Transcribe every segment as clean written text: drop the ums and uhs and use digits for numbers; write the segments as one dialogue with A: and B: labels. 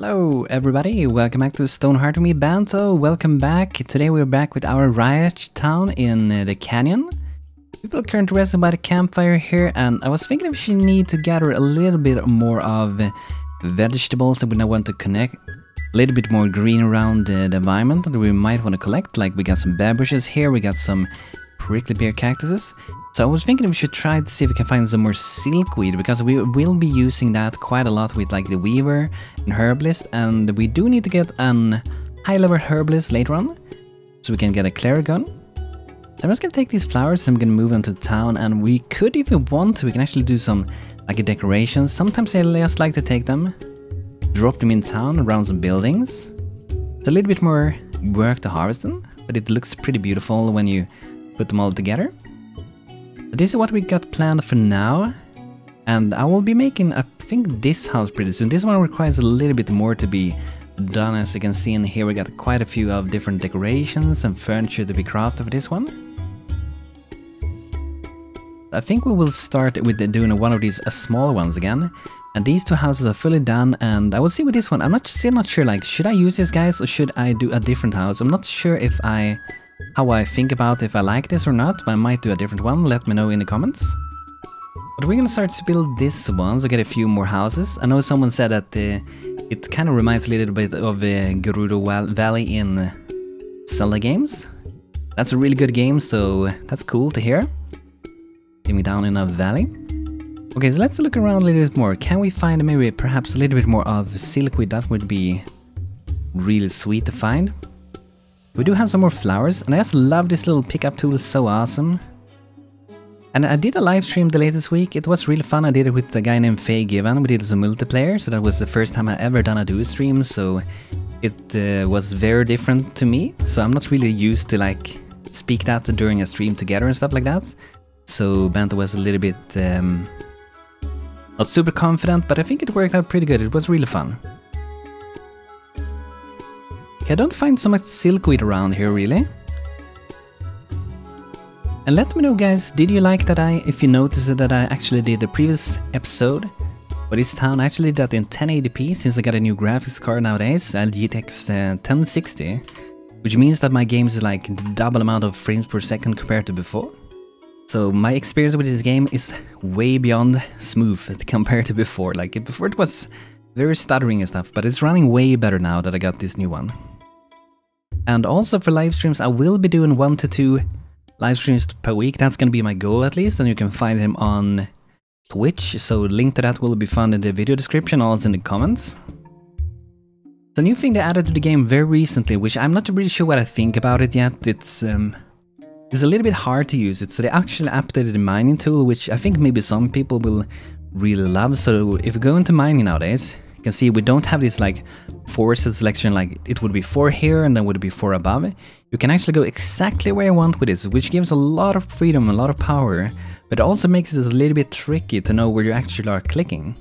A: Hello everybody, welcome back to Stonehearth with me, BANTO. Welcome back. Today we're back with our Rayya town in the canyon. People are currently resting by the campfire here, and I was thinking if we need to gather a little bit more of vegetables that we now want to connect. A little bit more green around the environment that we might want to collect. Like we got some bear bushes here, we got some prickly pear cactuses. So I was thinking we should try to see if we can find some more silkweed, because we will be using that quite a lot with like the weaver and herbalist, and we do need to get an high level herbalist later on, so we can get a cleric gun. So I'm just gonna take these flowers and I'm gonna move them to town, and we could, if we want to, we can actually do some like decorations. Sometimes I just like to take them, drop them in town around some buildings. It's a little bit more work to harvest them, but it looks pretty beautiful when you put them all together. This is what we got planned for now, and I will be making, I think, this house pretty soon. This one requires a little bit more to be done. As you can see in here, we got quite a few of different decorations and furniture to be crafted for this one. I think we will start with doing one of these small ones again, and these two houses are fully done, and I will see with this one. I'm still not sure, like, should I use this, guys, or should I do a different house? I'm not sure if how I think about if I like this or not, but I might do a different one. Let me know in the comments. But we're gonna start to build this one, so get a few more houses. I know someone said that it kind of reminds a little bit of Gerudo Valley in Zelda games. That's a really good game, so that's cool to hear. Getting down in a valley. Okay, so let's look around a little bit more. Can we find maybe perhaps a little bit more of silkweed? That would be really sweet to find. We do have some more flowers, and I just love this little pickup tool, it's so awesome. And I did a live stream the latest week. It was really fun. I did it with a guy named Faye Given. We did some multiplayer, so that was the first time I ever done a duo stream, so it was very different to me. So I'm not really used to like speak that during a stream together and stuff like that. So BANTO was a little bit not super confident, but I think it worked out pretty good. It was really fun. I don't find so much silkweed around here, really. And let me know, guys, did you like that if you noticed that I actually did the previous episode for this town, I actually did that in 1080p since I got a new graphics card nowadays, a GTX 1060, which means that my game is like the double amount of frames per second compared to before. So my experience with this game is way beyond smooth compared to before. Like before it was very stuttering and stuff, but it's running way better now that I got this new one. And also for live streams, I will be doing 1 to 2 live streams per week. That's going to be my goal at least, and you can find him on Twitch. So link to that will be found in the video description, also in the comments. The new thing they added to the game very recently, which I'm not really sure what I think about it yet. It's a little bit hard to use. They actually updated the mining tool, which I think maybe some people will really love. So if you go into mining nowadays, you can see we don't have this like forced selection, like it would be 4 here and then would be 4 above. You can actually go exactly where you want with this, which gives a lot of freedom, a lot of power, but it also makes it a little bit tricky to know where you actually are clicking.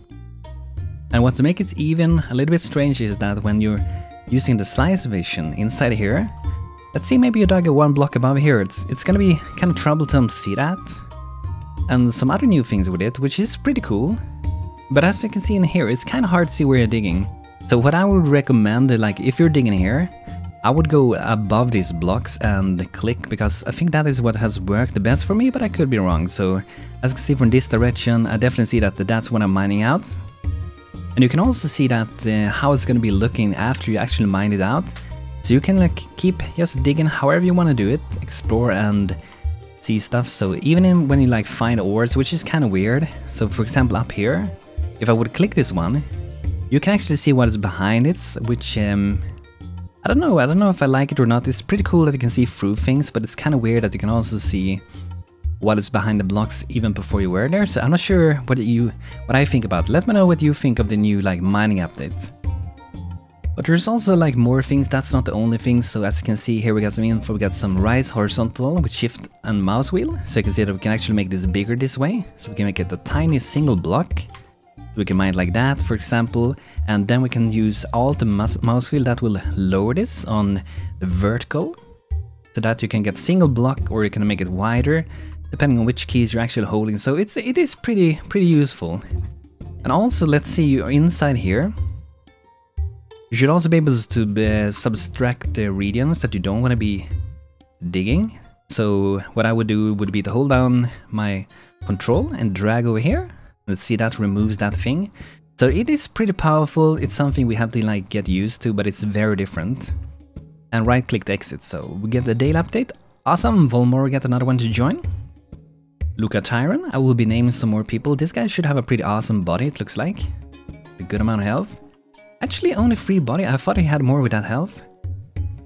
A: And what makes it even a little bit strange is that when you're using the slice vision inside here, let's see, maybe you dug 1 block above here, it's gonna be kind of troublesome to see that. And some other new things with it, which is pretty cool. But as you can see in here, it's kind of hard to see where you're digging. So what I would recommend, like if you're digging here, I would go above these blocks and click, because I think that is what has worked the best for me, but I could be wrong. So as you can see from this direction, I definitely see that that's what I'm mining out. And you can also see that how it's going to be looking after you actually mine it out. So you can like keep just digging however you want to do it, explore and see stuff. So even when you like find ores, which is kind of weird. So for example up here, if I would click this one, you can actually see what is behind it, which I don't know if I like it or not. It's pretty cool that you can see through things, but it's kind of weird that you can also see what is behind the blocks even before you were there. So I'm not sure what I think about. Let me know what you think of the new like mining update. But there's also like more things. That's not the only thing. So as you can see here, we got some info. We got some rise horizontal with shift and mouse wheel. So you can see that we can actually make this bigger this way. So we can make it a tiny single block. We can mine like that, for example, and then we can use Alt and mouse wheel. That will lower this on the vertical, so that you can get single block, or you can make it wider, depending on which keys you're actually holding. So it is pretty useful. And also, let's see, you're inside here. You should also be able to subtract the regions that you don't want to be digging. So what I would do would be to hold down my control and drag over here. Let's see, that removes that thing. So it is pretty powerful. It's something we have to like get used to, but it's very different. And right click to exit. So we get the daily update. Awesome, Wolmoro got another one to join. Luca Tyron, I will be naming some more people. This guy should have a pretty awesome body, it looks like. A good amount of health. Actually, only 3 body. I thought he had more with that health.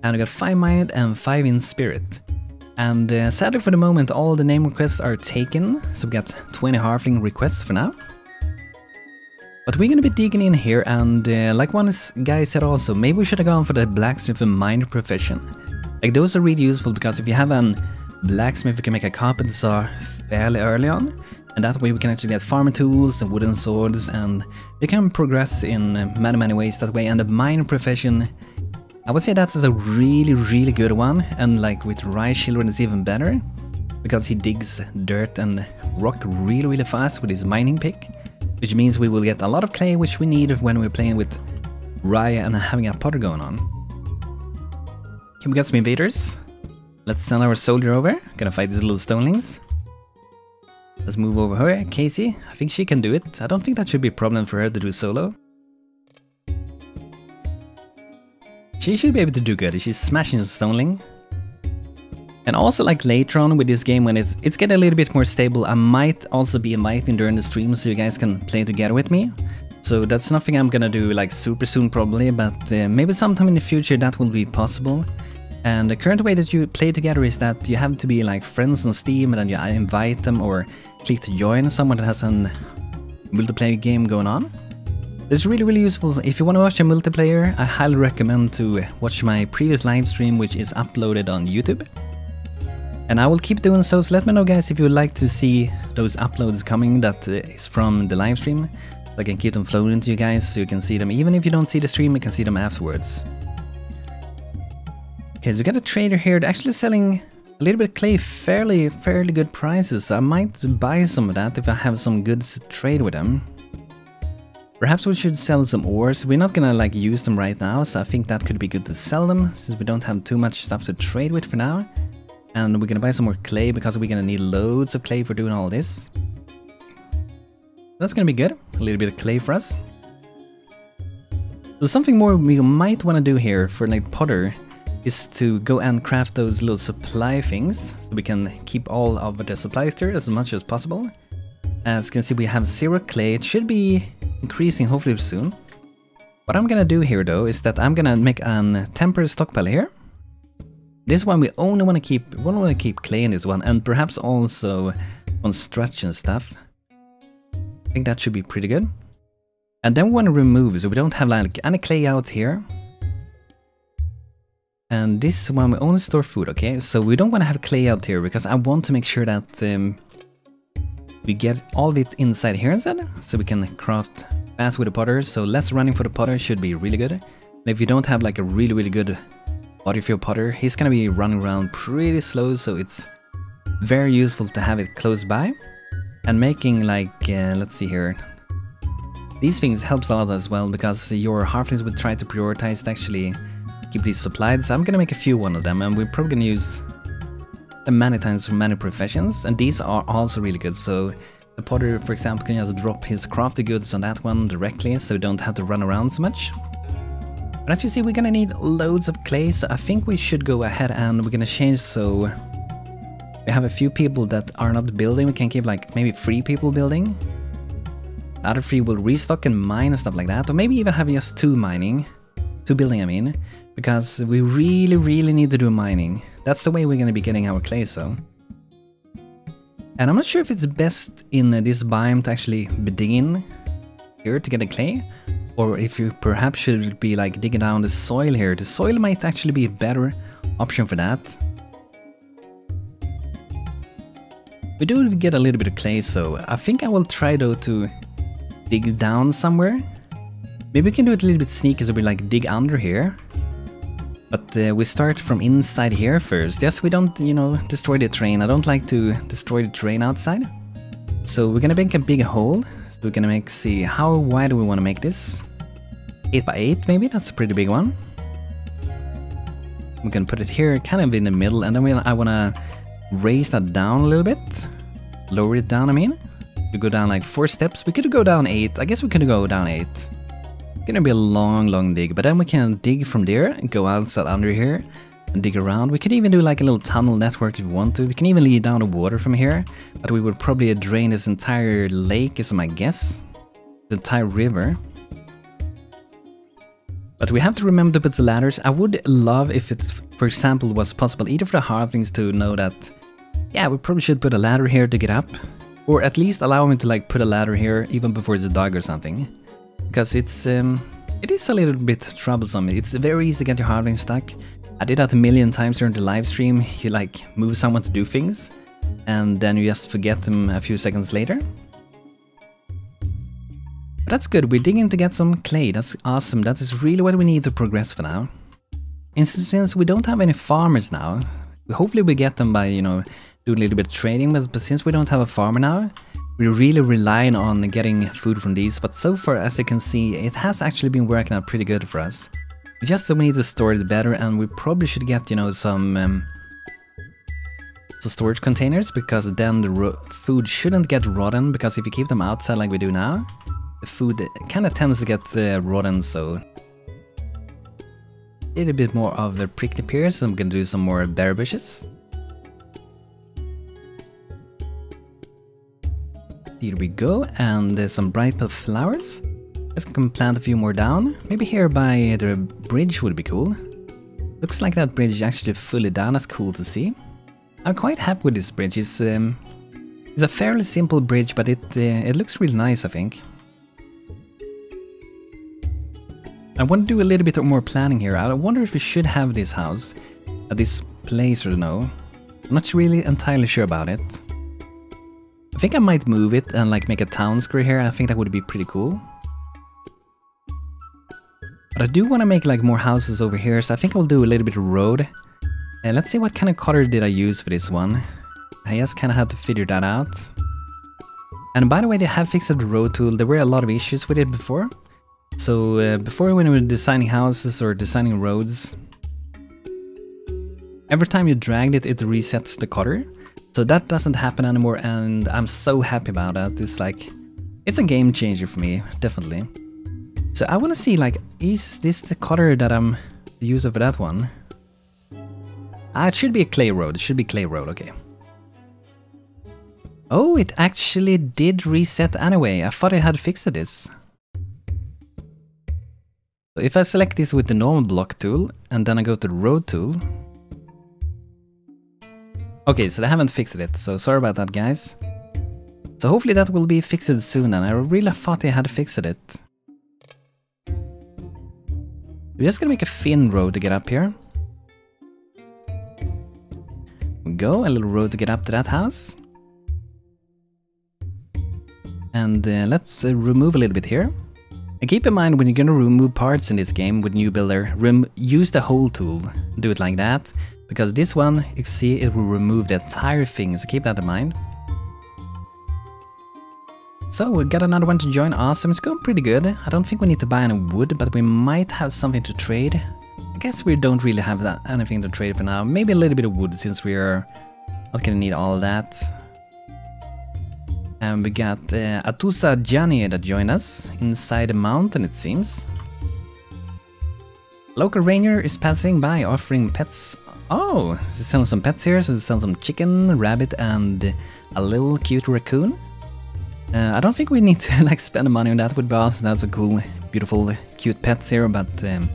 A: And I got 5 minded and 5 in spirit. And sadly for the moment, all the name requests are taken. So we got 20 halfling requests for now. But we're gonna be digging in here, and like one guy said also, maybe we should have gone for the blacksmith and miner profession. Like those are really useful, because if you have a blacksmith, you can make a carpenter saw fairly early on. And that way we can actually get farmer tools and wooden swords, and we can progress in many ways that way. And the miner profession, I would say that is a really good one. And like with Rayya children, it's even better, because he digs dirt and rock really fast with his mining pick, which means we will get a lot of clay, which we need when we're playing with Rayya and having a potter going on. Okay, we got some invaders. Let's send our soldier over. Gonna fight these little stonelings. Let's move over her, Casey. I think she can do it. I don't think that should be a problem for her to do solo. She should be able to do good. She's smashing the stoneling. And also like later on with this game, when it's getting a little bit more stable, I might also be inviting during the stream so you guys can play together with me. So that's nothing I'm gonna do like super soon probably, but maybe sometime in the future that will be possible. And the current way that you play together is that you have to be like friends on Steam, and then you invite them or click to join someone that has a multiplayer game going on. It's really useful. If you want to watch a multiplayer, I highly recommend to watch my previous live stream, which is uploaded on YouTube. And I will keep doing so let me know guys if you would like to see those uploads coming that is from the live stream. So I can keep them flowing to you guys so you can see them. Even if you don't see the stream, you can see them afterwards. Okay, so we got a trader here. They're actually selling a little bit of clay fairly good prices. So I might buy some of that if I have some goods to trade with them. Perhaps we should sell some ores. We're not gonna like use them right now, so I think that could be good to sell them since we don't have too much stuff to trade with for now. And we're gonna buy some more clay because we're gonna need loads of clay for doing all this. That's gonna be good. A little bit of clay for us. So something more we might want to do here for like Potter is to go and craft those little supply things so we can keep all of the supplies there as much as possible. As you can see, we have 0 clay. It should be increasing hopefully soon. What I'm gonna do here though is that I'm gonna make a temporary stockpile here. This one we only want to keep clay in this one, and perhaps also construction stuff. I think that should be pretty good. And then we want to remove, so we don't have like any clay out here. And this one we only store food, okay? So we don't want to have clay out here because I want to make sure that we get all of it inside here instead, so we can craft fast with the potter. So less running for the potter should be really good. And if you don't have like a really good body for your potter, he's gonna be running around pretty slow, so it's very useful to have it close by. And making like, let's see here, these things helps a lot as well, because your halflings would try to prioritize to actually keep these supplied. So I'm gonna make a few one of them, and we're probably gonna use them many times for many professions, and these are also really good. So the potter, for example, can just drop his crafted goods on that one directly, so you don't have to run around so much. But as you see, we're gonna need loads of clay, so I think we should go ahead and we're gonna change so we have a few people that are not building. We can keep like maybe 3 people building. The other 3 will restock and mine and stuff like that, or maybe even have just 2 building I mean, because we really need to do mining. That's the way we're gonna be getting our clay, so. And I'm not sure if it's best in this biome to actually be digging here to get the clay, or if you perhaps should be like digging down the soil here. The soil might actually be a better option for that. We do get a little bit of clay, so I think I will try though to dig down somewhere. Maybe we can do it a little bit sneaky, so we like dig under here. But we start from inside here first. Yes, we don't, you know, destroy the terrain. I don't like to destroy the terrain outside. So we're gonna make a big hole. So we're gonna see how wide do we want to make this. 8 by 8 maybe, that's a pretty big one. We can put it here kind of in the middle, and then I want to raise that down a little bit. Lower it down, I mean. We go down like 4 steps. We could go down 8. I guess we could go down 8. It's gonna be a long dig, but then we can dig from there and go outside under here and dig around. We could even do like a little tunnel network if we want to. We can even lead down the water from here, but we would probably drain this entire lake is my guess. The entire river. But we have to remember to put the ladders. I would love if it, for example, was possible either for the halflings to know that, yeah, we probably should put a ladder here to get up. Or at least allow me to like put a ladder here even before the dog or something. Because it is a little bit troublesome. It's very easy to get your halfling stuck. I did that a million times during the live stream. You like move someone to do things, and then you just forget them a few seconds later. But that's good, we're digging to get some clay, that's awesome, that is really what we need to progress for now. And since we don't have any farmers now, hopefully we get them by, you know, doing a little bit of trading, but since we don't have a farmer now, we're really relying on getting food from these, but so far as you can see, it has actually been working out pretty good for us. It's just that we need to store it better, and we probably should get, you know, some storage containers, because then the food shouldn't get rotten, because if you keep them outside like we do now, the food kind of tends to get rotten, so a little bit more of a prickly pears, and I'm gonna do some more berry bushes. Here we go, and there's some bright purple flowers. Let's can plant a few more down. Maybe here by the bridge would be cool. Looks like that bridge is actually fully down, that's cool to see. I'm quite happy with this bridge. It's a fairly simple bridge, but it looks really nice, I think. I want to do a little bit more planning here. I wonder if we should have this house at this place or no. I'm not really entirely sure about it. I think I might move it and like make a town square here. I think that would be pretty cool. But I do want to make like more houses over here, so I think I'll do a little bit of road. Let's see what kind of color did I use for this one. I just kind of had to figure that out. And by the way, they have fixed the road tool. There were a lot of issues with it before. So before, when we were designing houses or designing roads, every time you dragged it, it resets the cutter. So that doesn't happen anymore, and I'm so happy about that. It's like, it's a game changer for me, definitely. So I want to see, like, is this the cutter that I'm using for that one? It should be a clay road. It should be clay road, okay. Oh, it actually did reset anyway. I thought it had fixed this. So if I select this with the normal block tool, and then I go to the road tool. Okay, so they haven't fixed it, so sorry about that, guys. So hopefully that will be fixed soon, and I really thought they had fixed it. We're just gonna make a thin road to get up here. We go, a little road to get up to that house. And let's remove a little bit here. And keep in mind, when you're gonna remove parts in this game with New Builder, use the hole tool. Do it like that. Because this one, you see, it will remove the entire thing, so keep that in mind. So we got another one to join, awesome, it's going pretty good. I don't think we need to buy any wood, but we might have something to trade. I guess we don't really have anything to trade for now. Maybe a little bit of wood, since we are not gonna need all of that. And we got Atusa Jani that joined us inside the mountain, it seems. Local ranger is passing by offering pets. Oh, they're selling some pets here, so they're selling some chicken, rabbit, and a little cute raccoon. I don't think we need to like spend money on that, would be awesome. That's a cool, beautiful, cute pets here, but I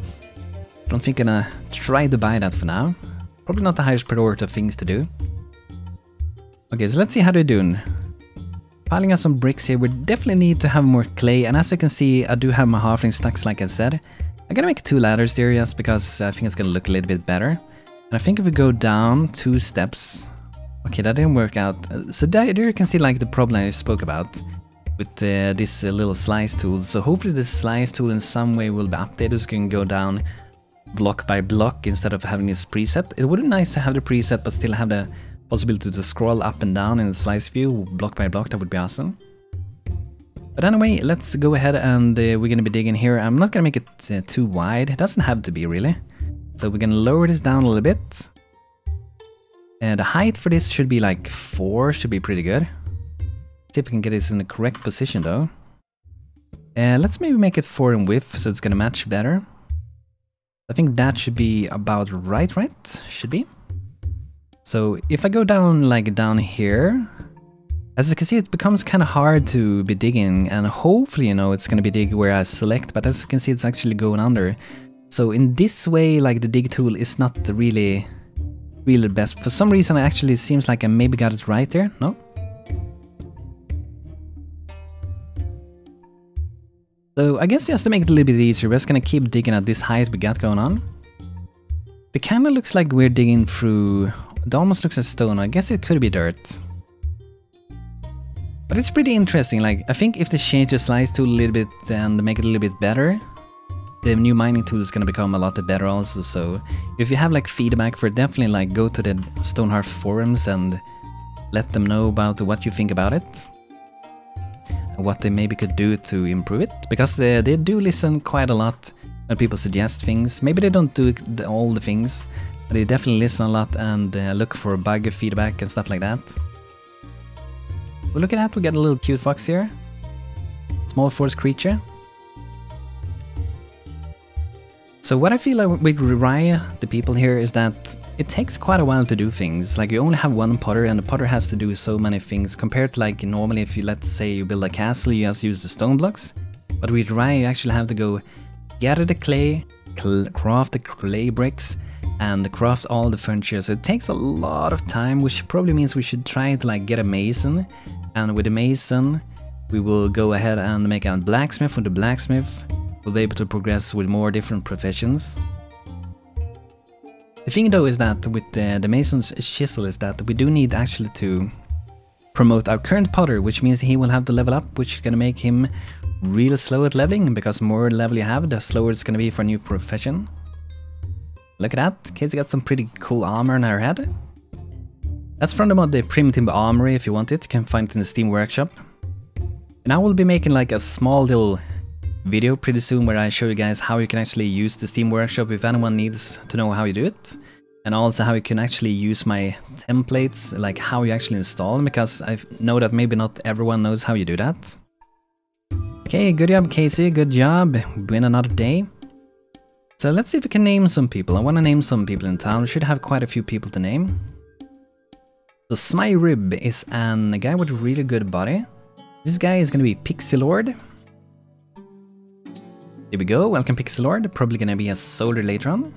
A: don't think I'm gonna try to buy that for now. Probably not the highest priority of things to do. Okay, so let's see how they're doing. Piling up some bricks here. We definitely need to have more clay, and as you can see, I do have my halfling stacks, like I said. I'm gonna make 2 ladders there just because I think it's gonna look a little bit better. And I think if we go down 2 steps... Okay, that didn't work out. So there you can see like the problem I spoke about with this little slice tool. So hopefully the slice tool in some way will be updated, so you can go down block by block instead of having this preset. It would be nice to have the preset but still have the possibility to scroll up and down in the slice view block by block. That would be awesome. But anyway, let's go ahead and we're gonna be digging here. I'm not gonna make it too wide. It doesn't have to be, really. So we're gonna lower this down a little bit. And the height for this should be like 4, should be pretty good. See if we can get this in the correct position though. Let's maybe make it 4 in width so it's gonna match better. I think that should be about right? Should be. So if I go down like down here, as you can see, it becomes kind of hard to be digging, and hopefully, you know, it's gonna be dig where I select, but as you can see, it's actually going under. So in this way, like the dig tool is not really the best. For some reason, it actually seems like I maybe got it right there. No? So I guess just to make it a little bit easier, we're just gonna keep digging at this height we got going on. It kind of looks like we're digging through, it almost looks like stone. I guess it could be dirt. But it's pretty interesting. Like, I think if they change the slice tool a little bit and make it a little bit better, the new mining tool is gonna become a lot better also. So if you have like feedback for it, definitely like go to the Stonehearth forums and let them know about what you think about it. And what they maybe could do to improve it. Because they do listen quite a lot when people suggest things. Maybe they don't do all the things, but they definitely listen a lot and look for bug feedback and stuff like that. Well, look at that, we got a little cute fox here. Small forest creature. So what I feel like with Rayya, the people here, is that it takes quite a while to do things. Like you only have one potter and the potter has to do so many things compared to like normally if you, let's say you build a castle, you just use the stone blocks. But with Rayya you actually have to go gather the clay, craft the clay bricks, and craft all the furniture. So it takes a lot of time, which probably means we should try to like get a mason. And with the mason, we will go ahead and make a blacksmith. With the blacksmith, we'll be able to progress with more different professions. The thing though is that with the mason's chisel is that we do need actually to promote our current potter, which means he will have to level up, which is going to make him real slow at leveling, because the more level you have, the slower it's going to be for a new profession. Look at that, Casey got some pretty cool armor on her head. That's from the mod the Primitive Armory. If you want it, you can find it in the Steam Workshop. And I will be making like a small little video pretty soon where I show you guys how you can actually use the Steam Workshop if anyone needs to know how you do it. And also how you can actually use my templates, like how you actually install them, because I know that maybe not everyone knows how you do that. Okay, good job Casey, good job. Win another day. So let's see if we can name some people. I want to name some people in town. We should have quite a few people to name. So Smyrib is a guy with a really good body. This guy is going to be Pixie Lord. There we go, welcome Pixie Lord. Probably going to be a soldier later on.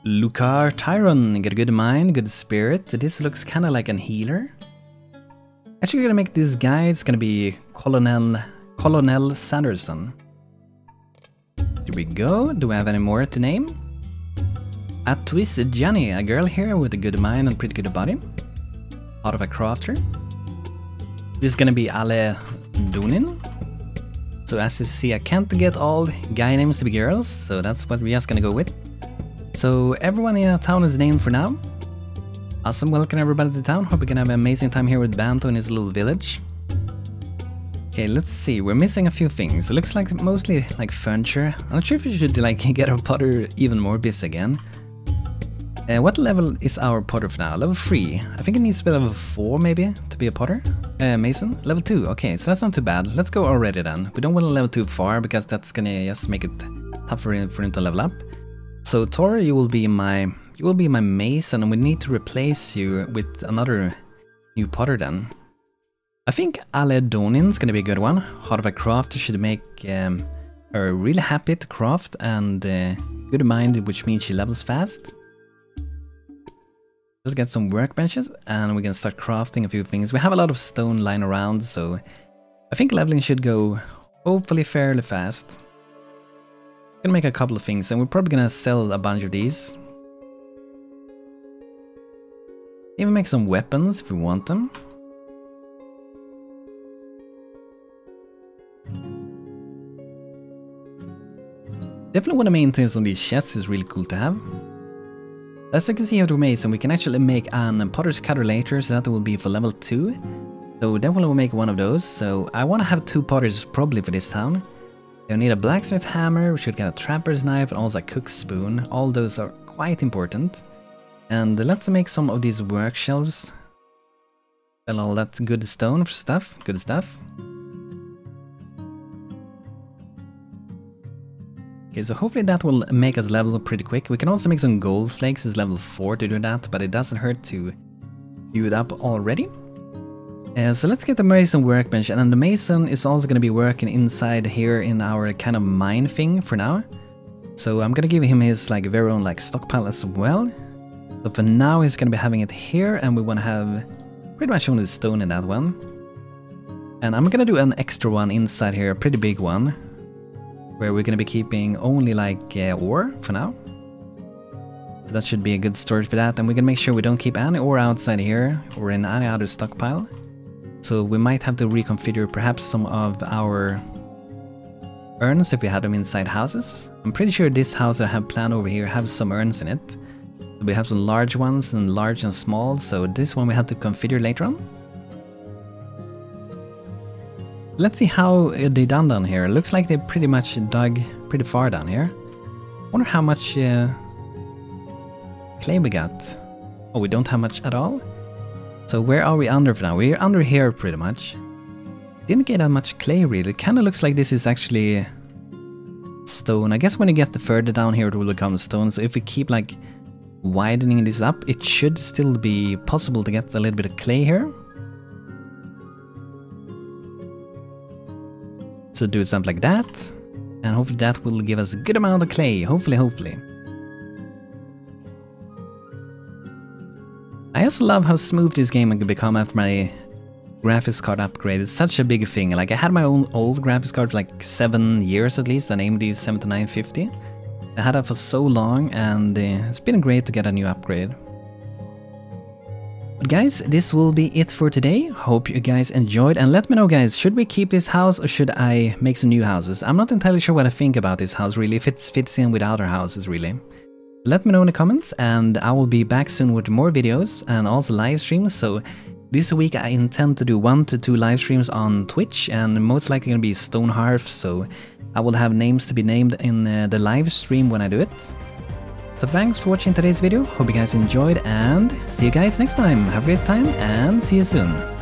A: Lucar Tyron, got a good mind, good spirit. This looks kind of like an healer. Actually, we're going to make this guy, it's going to be Colonel Sanderson. Here we go, do we have any more to name? A Twist Jenny, a girl here with a good mind and pretty good body. Out of a crafter. This is gonna be Ale Dunin. So as you see, I can't get all guy names to be girls, so that's what we're just gonna go with. So everyone in the town is named for now. Awesome, welcome everybody to town. Hope we can have an amazing time here with Banto in his little village. Okay, let's see, we're missing a few things. It looks like mostly like furniture. I'm not sure if we should like get our potter even more busy again. What level is our potter for now? Level 3. I think it needs to be level 4 maybe to be a potter. Mason? Level 2. Okay, so that's not too bad. Let's go already then. We don't want to level too far because that's gonna just make it tougher for him to level up. So Tor, you will be my mason, and we need to replace you with another new potter then. I think Aledonin's gonna be a good one. Heart of a crafter should make her really happy to craft and good mind, which means she levels fast. Let's get some workbenches and we can start crafting a few things. We have a lot of stone lying around, so I think leveling should go hopefully fairly fast. Gonna make a couple of things and we're probably gonna sell a bunch of these. Even make some weapons if we want them. Definitely want to maintain some of these chests, is really cool to have. As you can see here with Mason, we can actually make an potter's cutter later, so that will be for level 2. So definitely we'll make one of those. So I want to have 2 potters probably for this town. You'll need a blacksmith hammer, we should get a trapper's knife and also a cook's spoon. All those are quite important. And let's make some of these work shelves. Well, all that good stone stuff, good stuff. Okay, so hopefully that will make us level pretty quick. We can also make some gold flakes as level 4 to do that, but it doesn't hurt to do it up already. So let's get the mason workbench, and then the mason is also going to be working inside here in our kind of mine thing for now. So I'm going to give him his like very own like stockpile as well. So for now he's going to be having it here, and we want to have pretty much only the stone in that one. And I'm going to do an extra one inside here, a pretty big one, where we're going to be keeping only like ore for now. So that should be a good storage for that, and we're going to make sure we don't keep any ore outside here or in any other stockpile. So we might have to reconfigure perhaps some of our urns if we had them inside houses. I'm pretty sure this house that I have planned over here have some urns in it. So we have some large ones and large and small, so this one we have to configure later on. Let's see how they done down here. Looks like they pretty much dug pretty far down here. Wonder how much clay we got. Oh, we don't have much at all? So where are we under for now? We're under here pretty much. Didn't get that much clay really. It kind of looks like this is actually stone. I guess when you get further down here it will become stone. So if we keep like widening this up, it should still be possible to get a little bit of clay here. So do something like that. And hopefully that will give us a good amount of clay. Hopefully. I also love how smooth this game can become after my graphics card upgrade. It's such a big thing. Like I had my own old graphics card for like 7 years at least, an AMD 7950. I had that for so long, and it's been great to get a new upgrade. But guys, this will be it for today. Hope you guys enjoyed, and let me know guys, should we keep this house or should I make some new houses? I'm not entirely sure what I think about this house really, if it fits in with other houses really. Let me know in the comments, and I will be back soon with more videos and also live streams. So this week I intend to do 1 to 2 live streams on Twitch, and most likely going to be Stonehearth, so I will have names to be named in the live stream when I do it. So thanks for watching today's video, hope you guys enjoyed, and see you guys next time. Have a great time and see you soon.